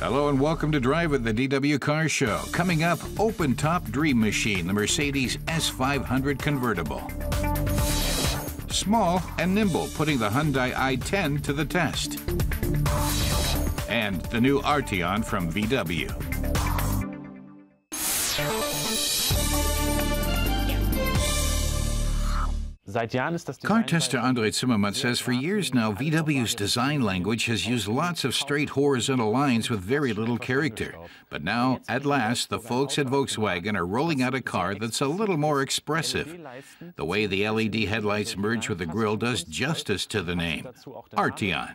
Hello and welcome to Drive at the DW Car Show. Coming up, open-top dream machine, the Mercedes S500 Convertible. Small and nimble, putting the Hyundai i10 to the test. And the new Arteon from VW. Car tester Andre Zimmermann says for years now, VW's design language has used lots of straight horizontal lines with very little character. But now, at last, the folks at Volkswagen are rolling out a car that's a little more expressive. The way the LED headlights merge with the grille does justice to the name, Arteon.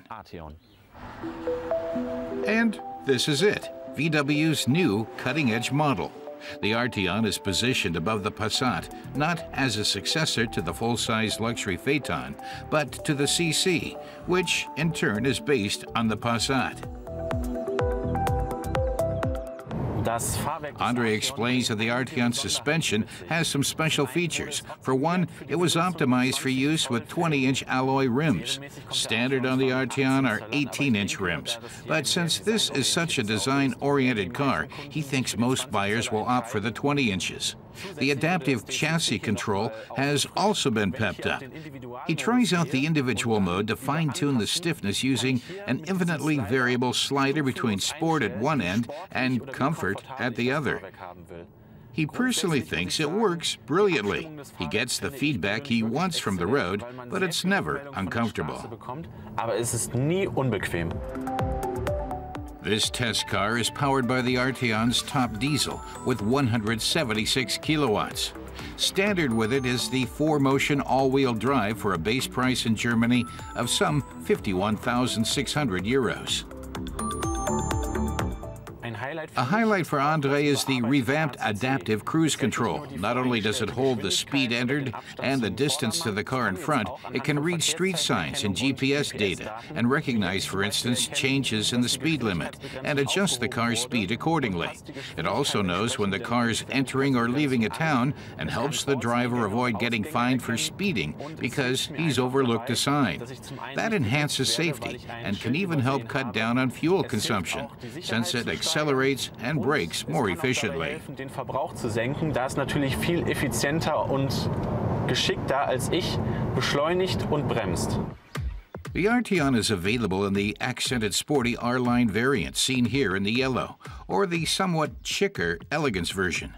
And this is it, VW's new cutting-edge model. The Arteon is positioned above the Passat, not as a successor to the full-size luxury Phaeton, but to the CC, which in turn is based on the Passat. Andre explains that the Arteon suspension has some special features. For one, it was optimized for use with 20-inch alloy rims. Standard on the Arteon are 18-inch rims. But since this is such a design-oriented car, he thinks most buyers will opt for the 20 inches. The adaptive chassis control has also been pepped up. He tries out the individual mode to fine-tune the stiffness using an infinitely variable slider between sport at one end and comfort at the other. He personally thinks it works brilliantly. He gets the feedback he wants from the road, but it's never uncomfortable. This test car is powered by the Arteon's top diesel with 176 kilowatts. Standard with it is the 4-motion all-wheel drive for a base price in Germany of some 51,600 euros. A highlight for Andre is the revamped adaptive cruise control. Not only does it hold the speed entered and the distance to the car in front, it can read street signs and GPS data and recognize, for instance, changes in the speed limit and adjust the car's speed accordingly. It also knows when the car's entering or leaving a town and helps the driver avoid getting fined for speeding because he's overlooked a sign. That enhances safety and can even help cut down on fuel consumption, since it accelerates and brakes more efficiently. Den Verbrauch zu senken, da es natürlich viel effizienter und geschickter als ich beschleunigt und bremst. The Arteon is available in the accented sporty R-Line variant seen here in the yellow, or the somewhat chicer elegance version.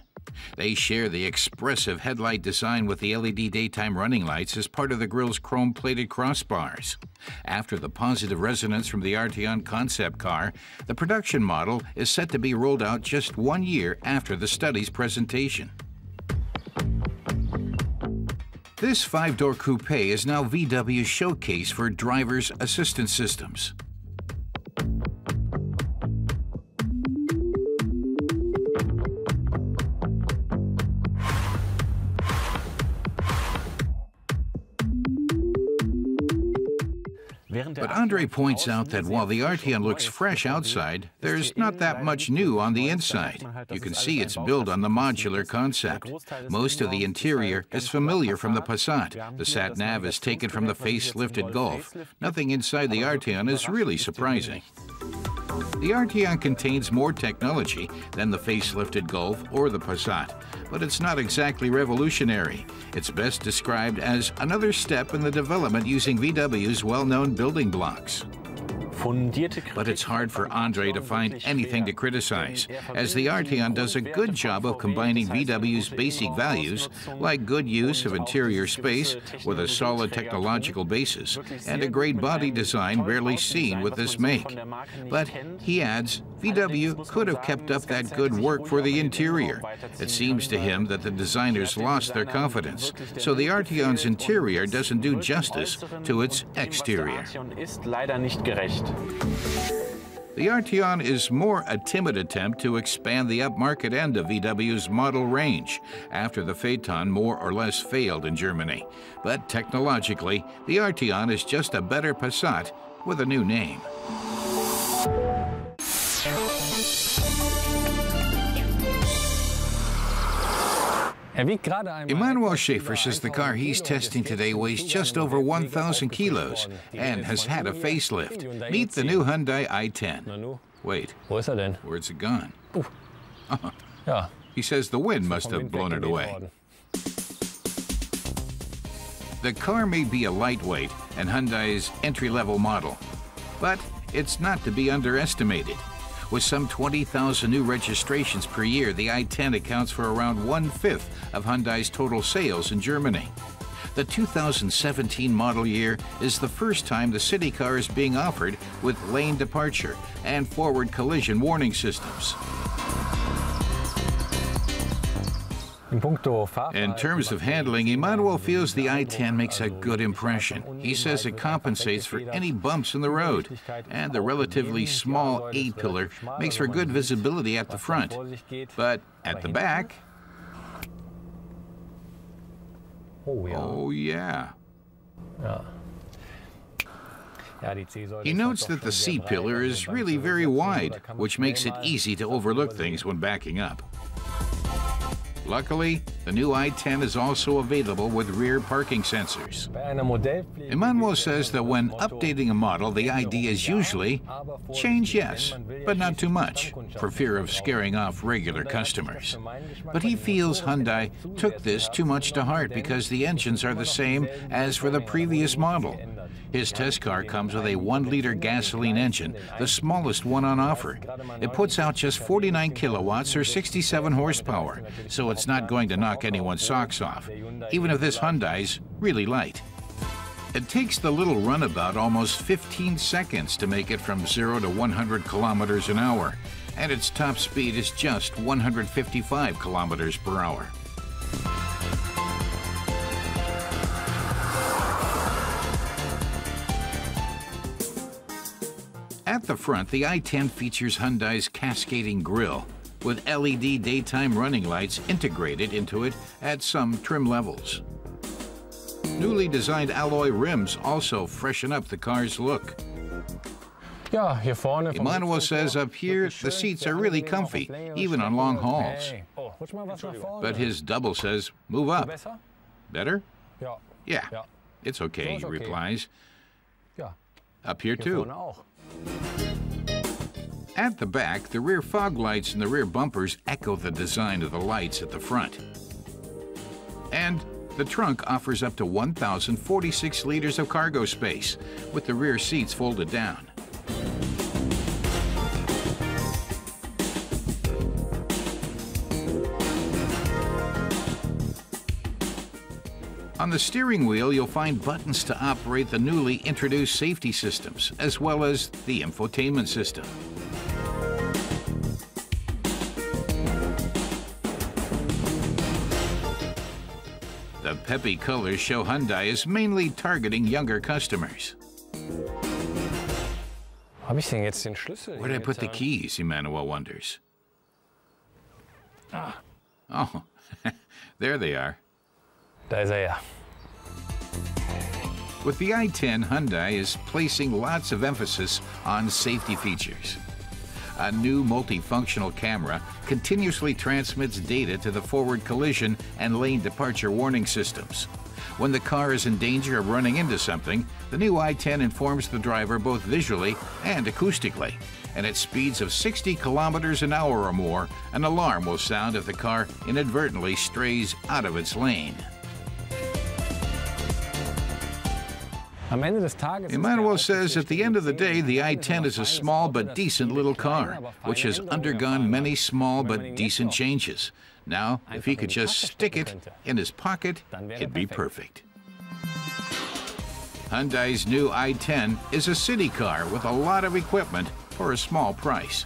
They share the expressive headlight design with the LED daytime running lights as part of the grille's chrome-plated crossbars. After the positive resonance from the Arteon concept car, the production model is set to be rolled out just 1 year after the study's presentation. This 5-door coupe is now VW's showcase for driver's assistance systems. But Andre points out that while the Arteon looks fresh outside, there's not that much new on the inside. You can see it's built on the modular concept. Most of the interior is familiar from the Passat. The sat-nav is taken from the facelifted Golf. Nothing inside the Arteon is really surprising. The Arteon contains more technology than the facelifted Golf or the Passat, but it's not exactly revolutionary. It's best described as another step in the development using VW's well-known building blocks. But it's hard for Andre to find anything to criticize, as the Arteon does a good job of combining VW's basic values, like good use of interior space with a solid technological basis, and a great body design rarely seen with this make. But, he adds, VW could have kept up that good work for the interior. It seems to him that the designers lost their confidence, so the Arteon's interior doesn't do justice to its exterior. The Arteon is more a timid attempt to expand the upmarket end of VW's model range, after the Phaeton more or less failed in Germany. But technologically, the Arteon is just a better Passat with a new name. Emmanuel Schaefer says the car he's testing today weighs just over 1,000 kilos and has had a facelift. Meet the new Hyundai i10. Wait, Wo ist er denn? where's it gone? Ja. He says the wind must Vom have Wind blown it weggeweht away. worden. The car may be a lightweight and Hyundai's entry-level model, but it's not to be underestimated. With some 20,000 new registrations per year, the i10 accounts for around 1/5 of Hyundai's total sales in Germany. The 2017 model year is the first time the city car is being offered with lane departure and forward collision warning systems. In terms of handling, Emmanuel feels the i10 makes a good impression. He says it compensates for any bumps in the road, and the relatively small A-pillar makes for good visibility at the front. But at the back, oh yeah. He notes that the C-pillar is really very wide, which makes it easy to overlook things when backing up. Luckily, the new i10 is also available with rear parking sensors. Emmanuel says that when updating a model, the idea is usually change, yes, but not too much, for fear of scaring off regular customers. But he feels Hyundai took this too much to heart because the engines are the same as for the previous model. His test car comes with a 1-liter gasoline engine, the smallest one on offer. It puts out just 49 kilowatts or 67 horsepower, so it's not going to knock anyone's socks off, even if this Hyundai's really light. It takes the little runabout almost 15 seconds to make it from 0 to 100 kilometers an hour, and its top speed is just 155 kilometers per hour. At the front, the i10 features Hyundai's cascading grille, with LED daytime running lights integrated into it at some trim levels. Newly designed alloy rims also freshen up the car's look. Emmanuel says up here, the seats are really comfy, even on long hauls. But his double says, move up. Better? Yeah, it's okay, he replies. Up here too. At the back, the rear fog lights and the rear bumpers echo the design of the lights at the front. And the trunk offers up to 1,046 liters of cargo space, with the rear seats folded down. On the steering wheel, you'll find buttons to operate the newly introduced safety systems, as well as the infotainment system. The peppy colors show Hyundai is mainly targeting younger customers. Habe ich denn jetzt den Schlüssel? Where did I put the keys, Emmanuel wonders. Oh, there they are. Da ist er ja. With the i10, Hyundai is placing lots of emphasis on safety features. A new multifunctional camera continuously transmits data to the forward collision and lane departure warning systems. When the car is in danger of running into something, the new i10 informs the driver both visually and acoustically. And at speeds of 60 kilometers an hour or more, an alarm will sound if the car inadvertently strays out of its lane. Emmanuel says at the end of the day, the i10 is a small but decent little car, which has undergone many small but decent changes. Now, if he could just stick it in his pocket, it'd be perfect. Hyundai's new i10 is a city car with a lot of equipment for a small price.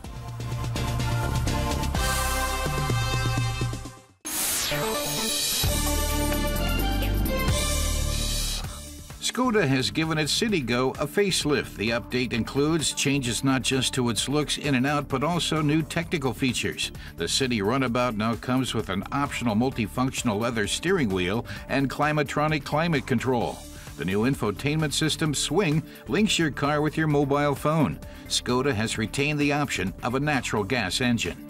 Skoda has given its Citigo a facelift. The update includes changes not just to its looks in and out, but also new technical features. The City Runabout now comes with an optional multifunctional leather steering wheel and Climatronic climate control. The new infotainment system Swing links your car with your mobile phone. Skoda has retained the option of a natural gas engine.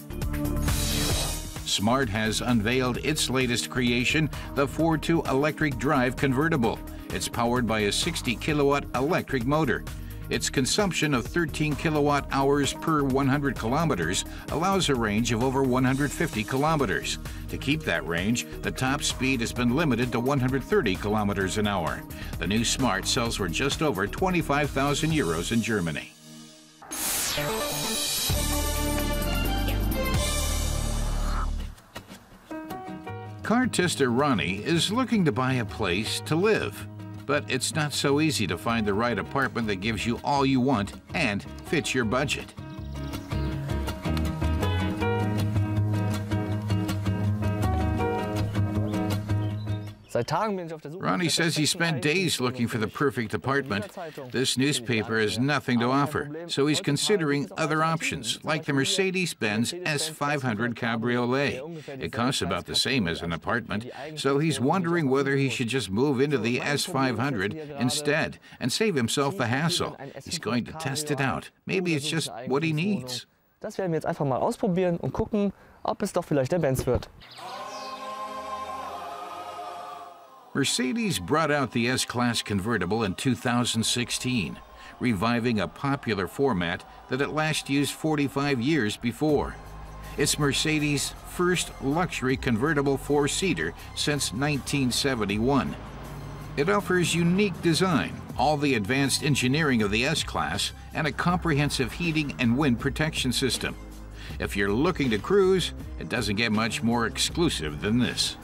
Smart has unveiled its latest creation, the 4.2 electric drive convertible. It's powered by a 60-kilowatt electric motor. Its consumption of 13 kilowatt hours per 100 kilometers allows a range of over 150 kilometers. To keep that range, the top speed has been limited to 130 kilometers an hour. The new Smart sells for just over 25,000 euros in Germany. Car tester Ronnie is looking to buy a place to live. But it's not so easy to find the right apartment that gives you all you want and fits your budget. Ronnie says he spent days looking for the perfect apartment. This newspaper has nothing to offer, so he's considering other options, like the Mercedes-Benz S500 Cabriolet. It costs about the same as an apartment, so he's wondering whether he should just move into the S500 instead and save himself the hassle. He's going to test it out. Maybe it's just what he needs. Das werden wir jetzt einfach mal ausprobieren und gucken, ob es doch vielleicht der Benz wird. Mercedes brought out the S-Class convertible in 2016, reviving a popular format that it last used 45 years before. It's Mercedes' first luxury convertible four-seater since 1971. It offers unique design, all the advanced engineering of the S-Class, and a comprehensive heating and wind protection system. If you're looking to cruise, it doesn't get much more exclusive than this.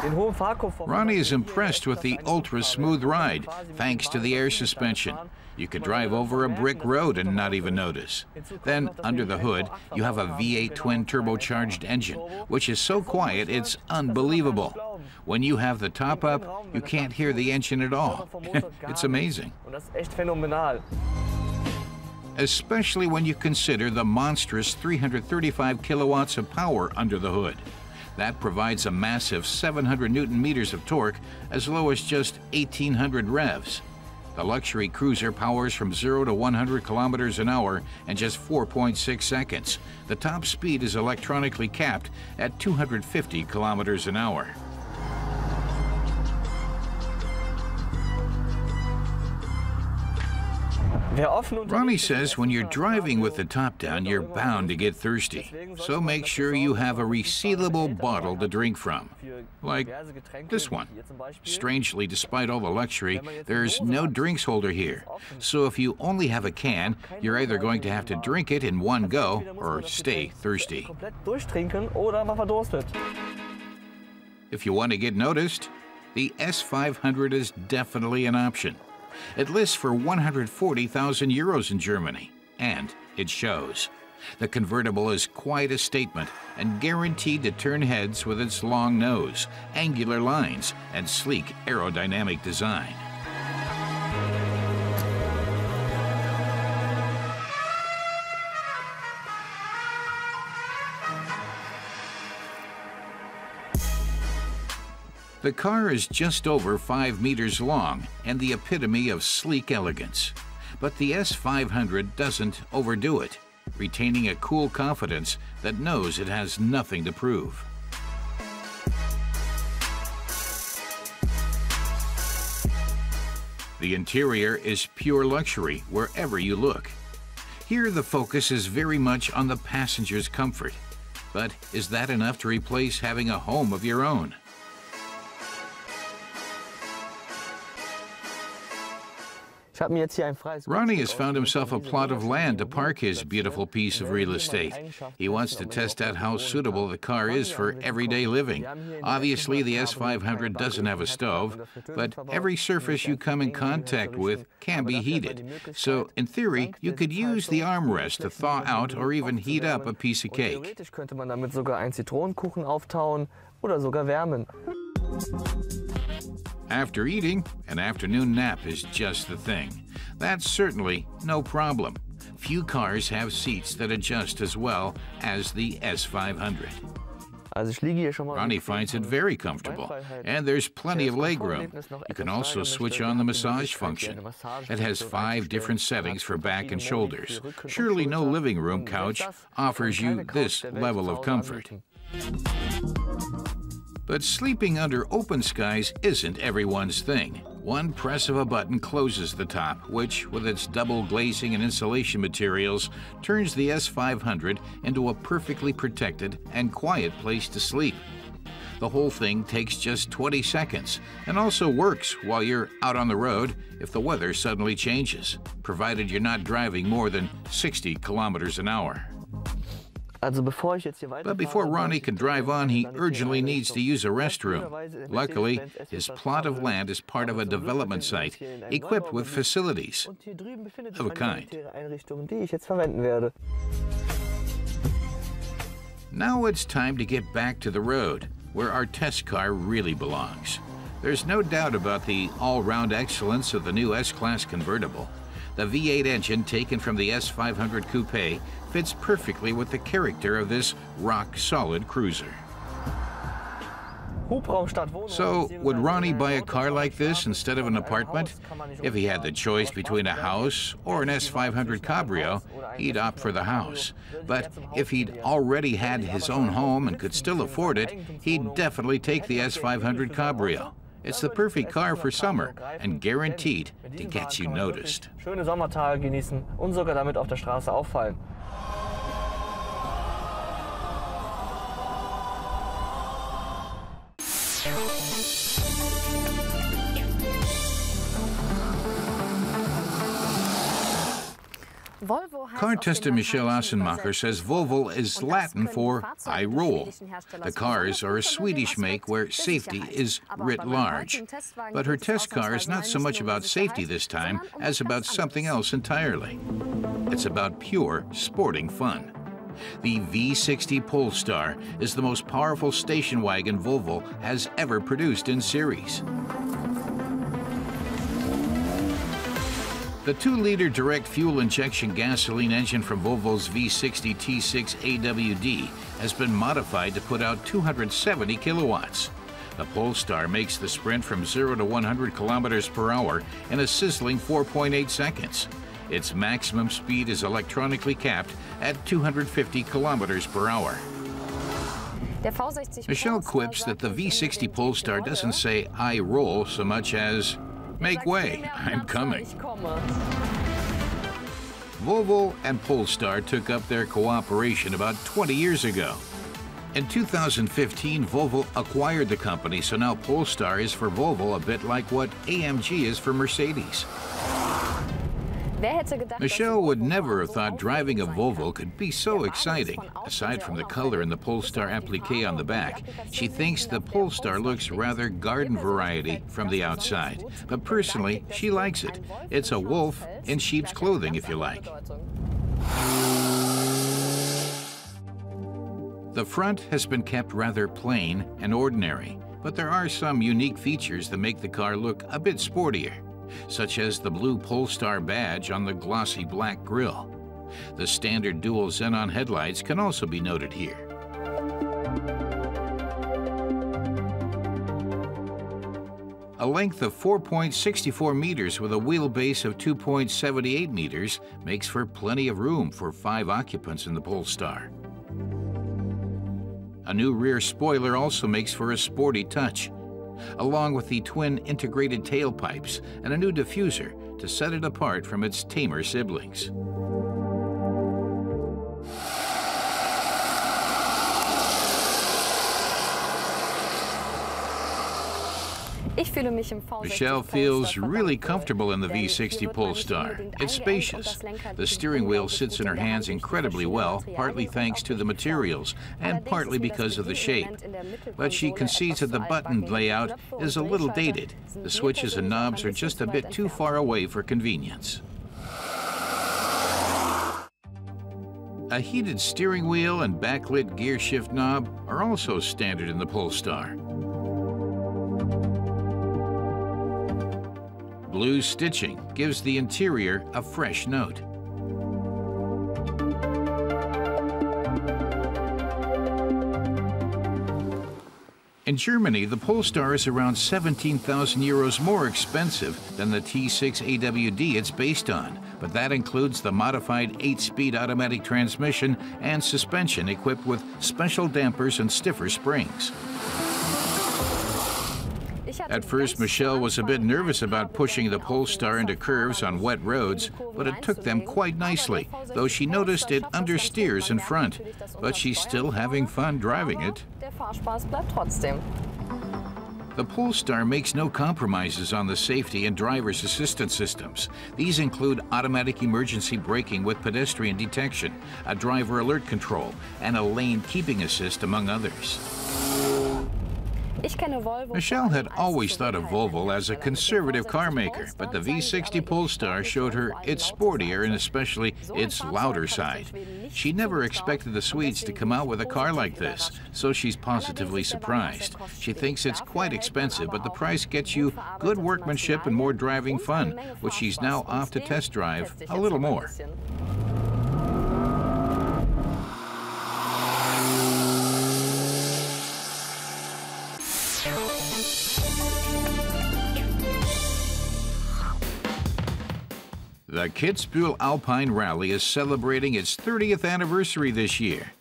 Ronnie is impressed with the ultra-smooth ride, thanks to the air suspension. You could drive over a brick road and not even notice. Then, under the hood, you have a V8 twin-turbocharged engine, which is so quiet it's unbelievable. When you have the top up, you can't hear the engine at all. It's amazing. Especially when you consider the monstrous 335 kilowatts of power under the hood. That provides a massive 700 Newton-meters of torque as low as just 1,800 revs. The luxury cruiser powers from 0 to 100 kilometers an hour in just 4.6 seconds. The top speed is electronically capped at 250 kilometers an hour. Ronnie says when you're driving with the top down, you're bound to get thirsty. So make sure you have a resealable bottle to drink from, like this one. Strangely, despite all the luxury, there's no drinks holder here. So if you only have a can, you're either going to have to drink it in one go or stay thirsty. If you want to get noticed, the S500 is definitely an option. It lists for 140,000 euros in Germany, and it shows. The convertible is quite a statement and guaranteed to turn heads with its long nose, angular lines, and sleek aerodynamic design. The car is just over 5 meters long and the epitome of sleek elegance. But the S500 doesn't overdo it, retaining a cool confidence that knows it has nothing to prove. The interior is pure luxury wherever you look. Here the focus is very much on the passenger's comfort. But is that enough to replace having a home of your own? Ronnie has found himself a plot of land to park his beautiful piece of real estate. He wants to test out how suitable the car is for everyday living. Obviously, the S500 doesn't have a stove, but every surface you come in contact with can be heated. So, in theory, you could use the armrest to thaw out or even heat up a piece of cake. After eating, an afternoon nap is just the thing. That's certainly no problem. Few cars have seats that adjust as well as the S500. Ronnie finds it very comfortable, and there's plenty of legroom. You can also switch on the massage function. It has 5 different settings for back and shoulders. Surely no living room couch offers you this level of comfort. But sleeping under open skies isn't everyone's thing. One press of a button closes the top, which, with its double glazing and insulation materials, turns the S500 into a perfectly protected and quiet place to sleep. The whole thing takes just 20 seconds and also works while you're out on the road if the weather suddenly changes, provided you're not driving more than 60 kilometers an hour. But before Ronnie can drive on, he urgently needs to use a restroom. Luckily, his plot of land is part of a development site equipped with facilities of a kind. Now it's time to get back to the road, where our test car really belongs. There's no doubt about the all-round excellence of the new S-Class convertible. The V8 engine taken from the S500 Coupe fits perfectly with the character of this rock-solid cruiser. So, would Ronnie buy a car like this instead of an apartment? If he had the choice between a house or an S500 Cabrio, he'd opt for the house. But if he'd already had his own home and could still afford it, he'd definitely take the S500 Cabrio. It's the perfect car for summer and guaranteed to get you noticed. Schöne Sommertage genießen und sogar damit auf der Straße auffallen. Car tester Michelle Assenmacher says Volvo is Latin for I roll. The cars are a Swedish make where safety is writ large. But her test car is not so much about safety this time as about something else entirely. It's about pure sporting fun. The V60 Polestar is the most powerful station wagon Volvo has ever produced in series. The 2-liter direct fuel injection gasoline engine from Volvo's V60 T6 AWD has been modified to put out 270 kilowatts. The Polestar makes the sprint from 0 to 100 kilometers per hour in a sizzling 4.8 seconds. Its maximum speed is electronically capped at 250 kilometers per hour. Michelle quips that the V60 Polestar doesn't say I roll so much as make way, I'm coming. Volvo and Polestar took up their cooperation about 20 years ago. In 2015, Volvo acquired the company, so now Polestar is for Volvo a bit like what AMG is for Mercedes. Michelle would never have thought driving a Volvo could be so exciting. Aside from the color and the Polestar applique on the back, she thinks the Polestar looks rather garden variety from the outside. But personally, she likes it. It's a wolf in sheep's clothing, if you like. The front has been kept rather plain and ordinary, but there are some unique features that make the car look a bit sportier, such as the blue Polestar badge on the glossy black grille. The standard dual xenon headlights can also be noted here. A length of 4.64 meters with a wheelbase of 2.78 meters makes for plenty of room for 5 occupants in the Polestar. A new rear spoiler also makes for a sporty touch, along with the twin integrated tailpipes and a new diffuser to set it apart from its tamer siblings. Michelle feels really comfortable in the V60 Polestar. It's spacious. The steering wheel sits in her hands incredibly well, partly thanks to the materials and partly because of the shape. But she concedes that the button layout is a little dated. The switches and knobs are just a bit too far away for convenience. A heated steering wheel and backlit gear shift knob are also standard in the Polestar. Blue stitching gives the interior a fresh note. In Germany, the Polestar is around 17,000 euros more expensive than the T6 AWD it's based on, but that includes the modified 8-speed automatic transmission and suspension equipped with special dampers and stiffer springs. At first, Michelle was a bit nervous about pushing the Polestar into curves on wet roads, but it took them quite nicely, though she noticed it understeers in front. But she's still having fun driving it. The Polestar makes no compromises on the safety and driver's assistance systems. These include automatic emergency braking with pedestrian detection, a driver alert control, and a lane keeping assist, among others. Michelle had always thought of Volvo as a conservative car maker, but the V60 Polestar showed her its sportier and especially its louder side. She never expected the Swedes to come out with a car like this, so she's positively surprised. She thinks it's quite expensive, but the price gets you good workmanship and more driving fun, which she's now off to test drive a little more. The Kitzbühel Alpine Rally is celebrating its 30th anniversary this year.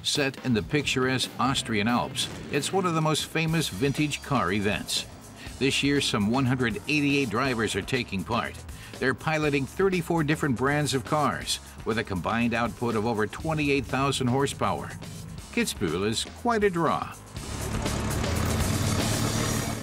Set in the picturesque Austrian Alps, it's one of the most famous vintage car events. This year, some 188 drivers are taking part. They're piloting 34 different brands of cars, with a combined output of over 28,000 horsepower. Kitzbühel is quite a draw.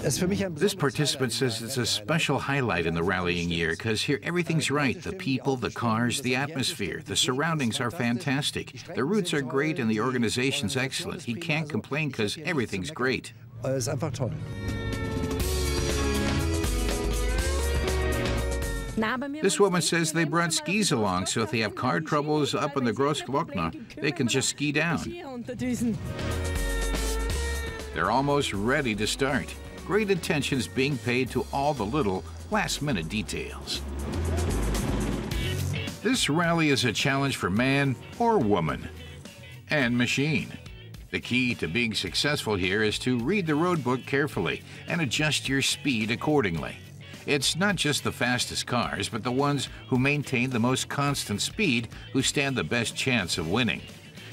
This participant says it's a special highlight in the rallying year because here everything's right. The people, the cars, the atmosphere, the surroundings are fantastic. The routes are great and the organization's excellent. He can't complain because everything's great. This woman says they brought skis along, so if they have car troubles up in the Großglockner, they can just ski down. They're almost ready to start. Great attention is being paid to all the little last-minute details. This rally is a challenge for man or woman and machine. The key to being successful here is to read the road book carefully and adjust your speed accordingly. It's not just the fastest cars, but the ones who maintain the most constant speed who stand the best chance of winning.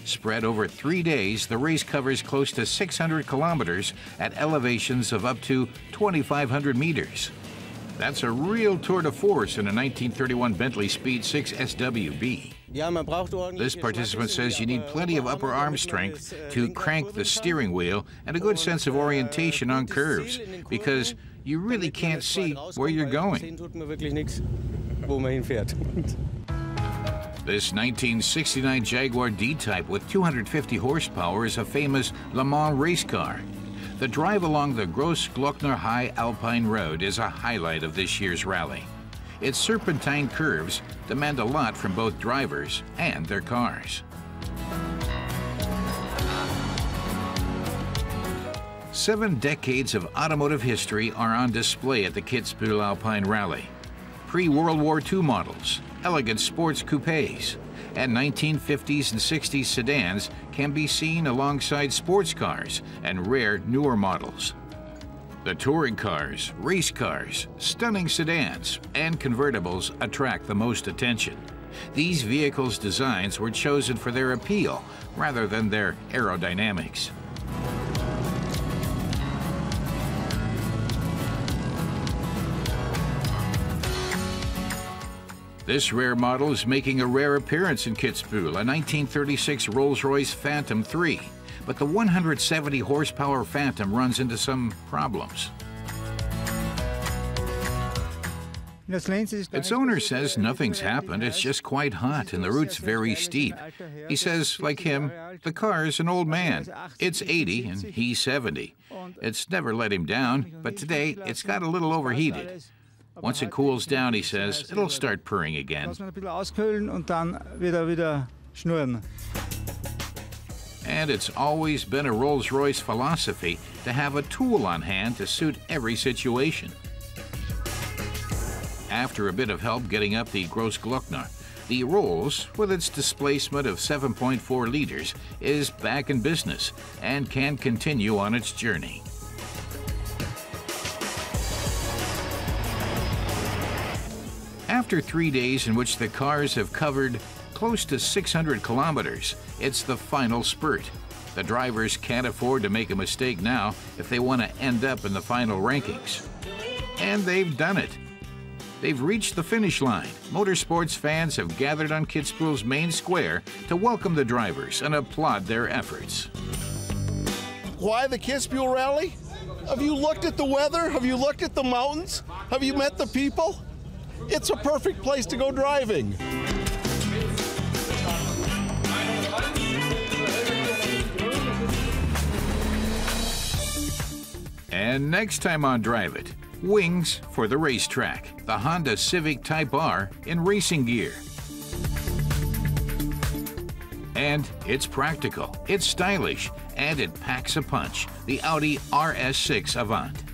Spread over 3 days, the race covers close to 600 kilometers at elevations of up to 2,500 meters. That's a real tour de force in a 1931 Bentley Speed 6 SWB. This participant says you need plenty of upper arm strength to crank the steering wheel and a good sense of orientation on curves, because you really can't see where you're going. This 1969 Jaguar D-Type with 250 horsepower is a famous Le Mans race car. The drive along the Großglockner High Alpine Road is a highlight of this year's rally. Its serpentine curves demand a lot from both drivers and their cars. 7 decades of automotive history are on display at the Kitzbühel Alpine Rally. Pre-World War II models, elegant sports coupes, and 1950s and 60s sedans can be seen alongside sports cars and rare newer models. The touring cars, race cars, stunning sedans, and convertibles attract the most attention. These vehicles' designs were chosen for their appeal rather than their aerodynamics. This rare model is making a rare appearance in Kitzbühel, a 1936 Rolls-Royce Phantom 3. But the 170 horsepower Phantom runs into some problems. Its owner says nothing's happened, it's just quite hot and the route's very steep. He says, like him, the car's an old man. It's 80 and he's 70. It's never let him down, but today it's got a little overheated. Once it cools down, he says, it'll start purring again. And it's always been a Rolls-Royce philosophy to have a tool on hand to suit every situation. After a bit of help getting up the Großglockner, the Rolls, with its displacement of 7.4 liters, is back in business and can continue on its journey. After 3 days in which the cars have covered close to 600 kilometers, it's the final spurt. The drivers can't afford to make a mistake now if they want to end up in the final rankings. And they've done it. They've reached the finish line. Motorsports fans have gathered on Kitzbühel's main square to welcome the drivers and applaud their efforts. Why the Kitzbühel Rally? Have you looked at the weather? Have you looked at the mountains? Have you met the people? It's a perfect place to go driving. And next time on Drive It, wings for the racetrack. The Honda Civic Type R in racing gear. And it's practical, it's stylish, and it packs a punch. The Audi RS6 Avant.